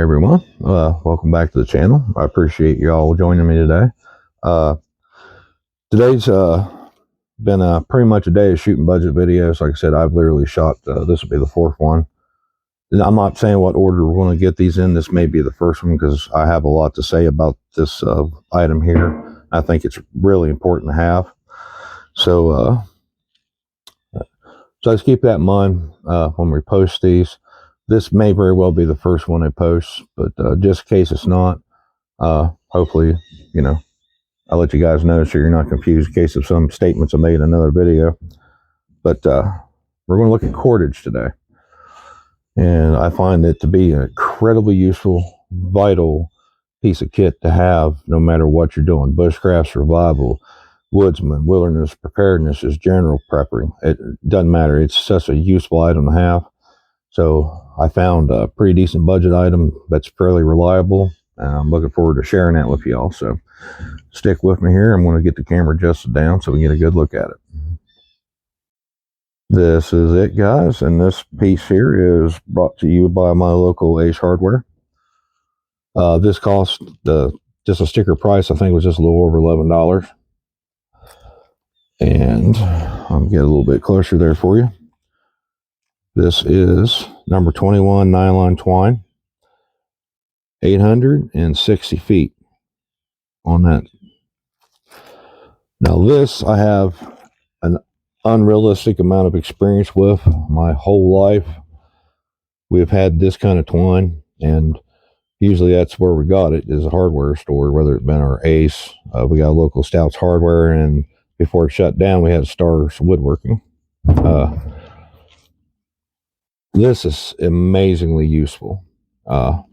everyone, welcome back to the channel. I appreciate you all joining me today. Today's been pretty much a day of shooting budget videos. Like I said, I've literally shot, this will be the fourth one. And I'm not saying what order we're going to get these in. This may be the first one because I have a lot to say about this item here. I think it's really important to have. So let's keep that in mind when we post these. This may very well be the first one I post, but just in case it's not, hopefully, I'll let you guys know so you're not confused in case of some statements I made in another video. But we're going to look at cordage today. And I find it to be an incredibly useful, vital piece of kit to have no matter what you're doing. Bushcraft, survival, woodsman, wilderness, preparedness, is general prepping. It doesn't matter. It's such a useful item to have. So I found a pretty decent budget item that's fairly reliable. And I'm looking forward to sharing that with y'all. So stick with me here. I'm going to get the camera adjusted down so we can get a good look at it. This is it, guys. And this piece here is brought to you by my local Ace Hardware. This cost just a sticker price. I think it was just a little over $11. And I'll get a little bit closer there for you. This is number 21 nylon twine, 860 feet on that. Now this I have an unrealistic amount of experience with. My whole life we've had this kind of twine, and usually that's where we got it, is a hardware store, whether it's been our Ace. We got a local Stouts Hardware, and before it shut down we had Stars Woodworking. This is amazingly useful. So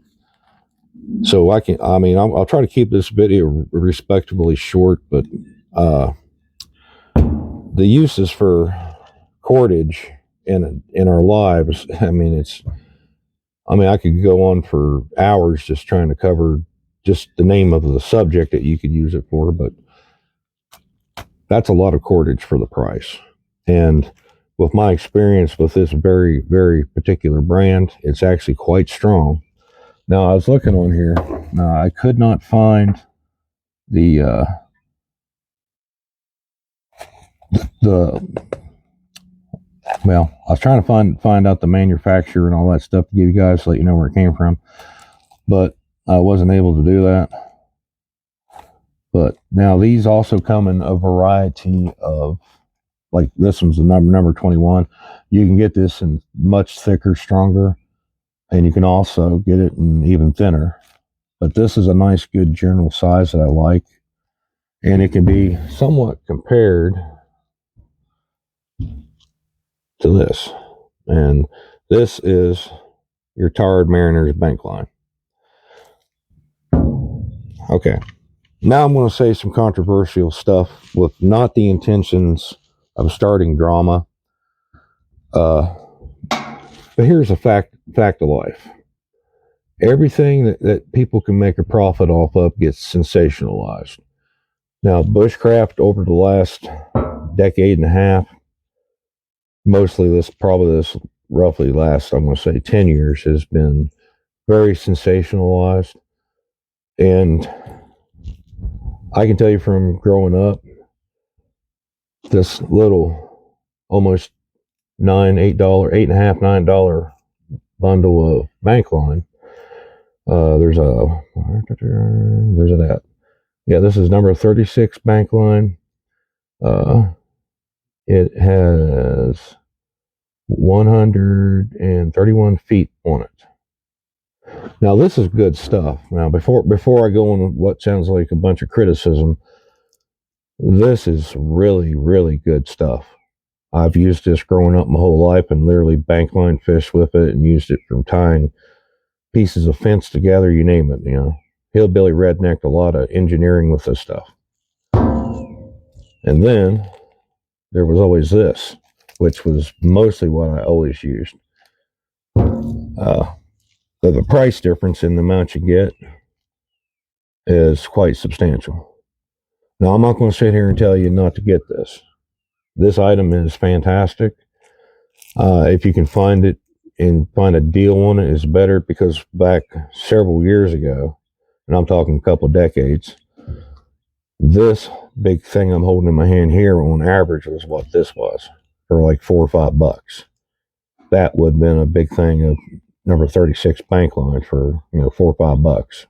I'll try to keep this video respectably short, but the uses for cordage in our lives, I could go on for hours just trying to cover just the name of the subject that you could use it for, but that's a lot of cordage for the price. And with my experience with this very, very particular brand, it's actually quite strong. Now, I was looking on here. I could not find the well, I was trying to find out the manufacturer and all that stuff to give you guys, so let you know where it came from, but I wasn't able to do that. But now these also come in a variety of, like this one's the number 21. You can get this in much thicker, stronger, and you can also get it in even thinner. But this is a nice, good general size that I like, and it can be somewhat compared to this. And this is your Tired Mariner's bank line. Okay, now I'm going to say some controversial stuff with not the intentions of starting drama, but here's a fact of life. Everything that people can make a profit off of gets sensationalized. Now, bushcraft over the last decade and a half, mostly this roughly last, I'm going to say 10 years, has been very sensationalized. And I can tell you from growing up, this little almost $8.50, $9 bundle of bank line, where's it at? Yeah, this is number 36 bank line. It has 131 feet on it. Now this is good stuff. Now before I go on what sounds like a bunch of criticism, this is really, really good stuff. I've used this growing up my whole life and literally bank line fished with it and used it from tying pieces of fence together, you name it. Hillbilly rednecked a lot of engineering with this stuff. And then there was always this, which was mostly what I always used. The price difference in the amount you get is quite substantial. Now, I'm not going to sit here and tell you not to get this. This item is fantastic. If you can find it and find a deal on it is better, because back several years ago, and I'm talking a couple of decades, this big thing I'm holding in my hand here on average was what this was, for like $4 or $5. That would have been a big thing of number 36 bank line for, you know, $4 or $5.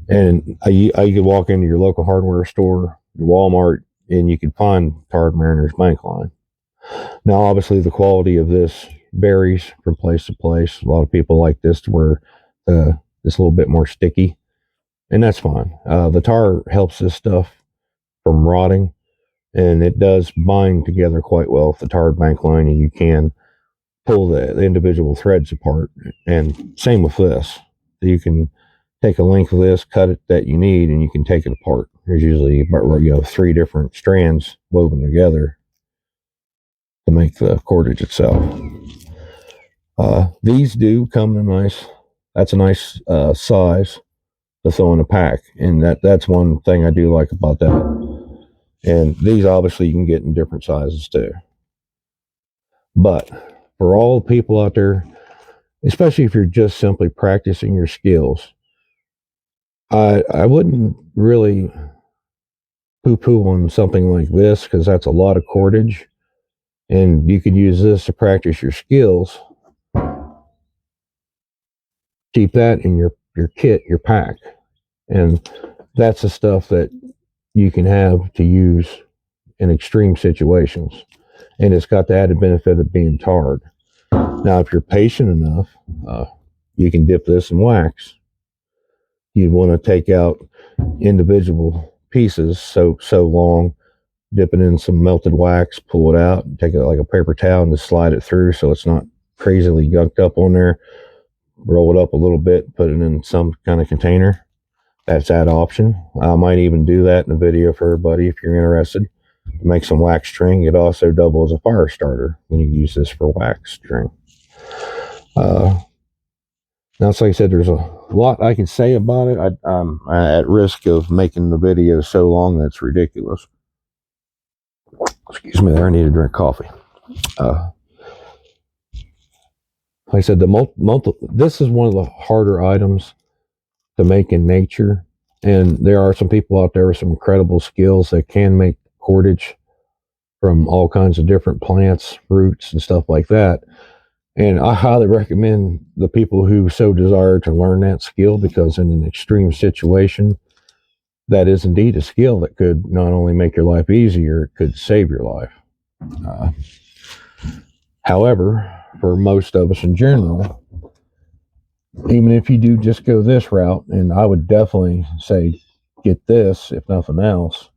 And you could walk into your local hardware store, your Walmart, and you could find Tarred Mariner's bank line. Now, obviously, the quality of this varies from place to place. A lot of people like this to where it's a little bit more sticky, and that's fine. The tar helps this stuff from rotting, and it does bind together quite well with the tarred bank line, and you can pull the individual threads apart. And same with this. You can take a length of this, cut it that you need, and you can take it apart. There's usually about, you know, 3 different strands woven together to make the cordage itself. These do come in that's a nice size to throw in a pack, and that's one thing I do like about that. And these obviously you can get in different sizes too. But for all people out there, especially if you're just simply practicing your skills, I wouldn't really poo-poo on something like this, because that's a lot of cordage, and you could use this to practice your skills. Keep that in your kit, your pack, and that's the stuff that you can have to use in extreme situations, and it's got the added benefit of being tarred. Now, if you're patient enough, you can dip this in wax. You'd want to take out individual pieces so long, dip it in some melted wax, pull it out, take it like a paper towel and just slide it through so it's not crazily gunked up on there. Roll it up a little bit, put it in some kind of container. That's that option. I might even do that in a video for everybody if you're interested. Make some wax string. It also doubles as a fire starter when you use this for wax string. Now, it's like I said, there's a lot I can say about it. I'm at risk of making the video so long that's ridiculous. Excuse me there, I need to drink coffee. Like I said, this is one of the harder items to make in nature, and there are some people out there with some incredible skills that can make cordage from all kinds of different plants, roots, and stuff like that. And I highly recommend the people who so desire to learn that skill, because in an extreme situation, that is indeed a skill that could not only make your life easier, it could save your life. However, for most of us in general, even if you do just go this route, and I would definitely say get this, if nothing else.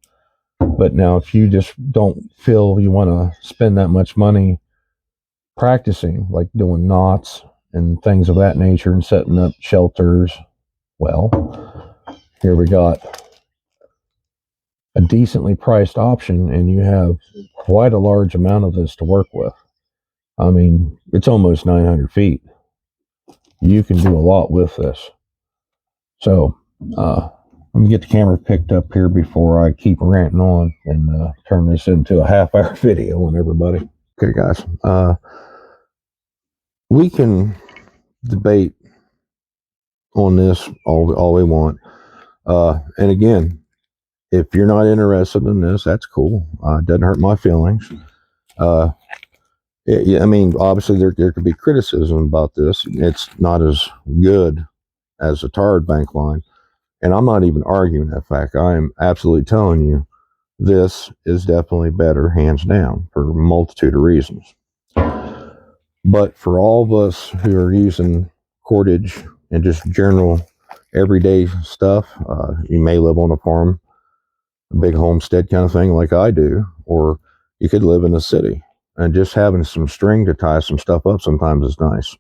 But now, if you just don't feel you want to spend that much money practicing, like doing knots and things of that nature and setting up shelters, well, here we got a decently priced option, and you have quite a large amount of this to work with. I mean, it's almost 900 feet. You can do a lot with this. So, let me get the camera picked up here before I keep ranting on and turn this into a half-hour video on everybody. Okay, guys. We can debate on this all we want. And again, if you're not interested in this, that's cool. It doesn't hurt my feelings. I mean, obviously there could be criticism about this. It's not as good as a tarred bank line. And I'm not even arguing that fact. I'm absolutely telling you, this is definitely better, hands down, for a multitude of reasons. But for all of us who are using cordage and just general everyday stuff, you may live on a farm, a big homestead kind of thing like I do, or you could live in a city, and just having some string to tie some stuff up sometimes is nice.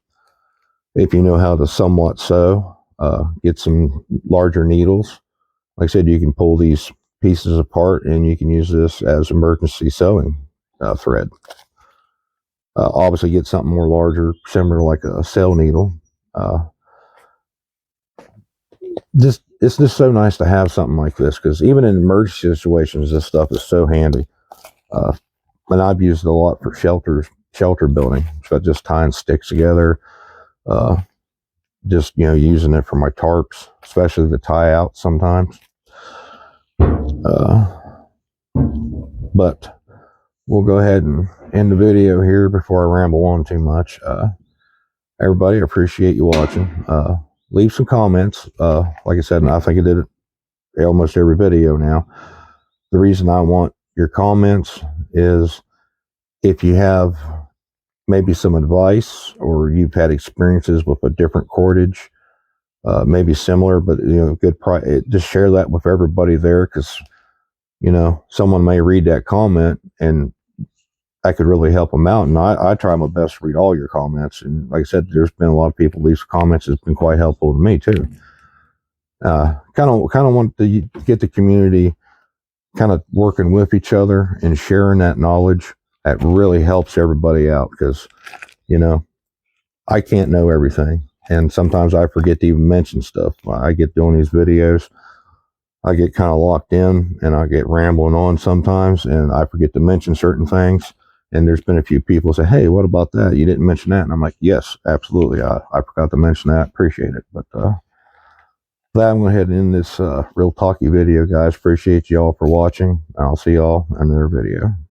If you know how to somewhat sew, get some larger needles. Like I said, you can pull these pieces apart and you can use this as emergency sewing thread. Obviously get something more larger, similar like a sail needle. It's just so nice to have something like this, because even in emergency situations, this stuff is so handy. And I've used it a lot for shelters shelter building. So just tying sticks together, just, you know, using it for my tarps, especially the tie out sometimes. But we'll go ahead and end the video here before I ramble on too much. Everybody, I appreciate you watching. Leave some comments. Like I said, and I think I did it almost every video now. The reason I want your comments is if you have maybe some advice, or you've had experiences with a different cordage, maybe similar, but, you know, good price. Just share that with everybody there, because, you know, someone may read that comment and I could really help them out. And I try my best to read all your comments. And like I said, there's been a lot of people leave comments that's been quite helpful to me too. Kind of want to get the community kind of working with each other and sharing that knowledge. That really helps everybody out, because, you know, I can't know everything. And sometimes I forget to even mention stuff. I get doing these videos, I get kind of locked in and I get rambling on sometimes, and I forget to mention certain things. And there's been a few people say, hey, what about that? You didn't mention that. And I'm like, yes, absolutely. I forgot to mention that. Appreciate it. But that, I'm going to head in this real talky video, guys. Appreciate you all for watching. I'll see y'all in another video.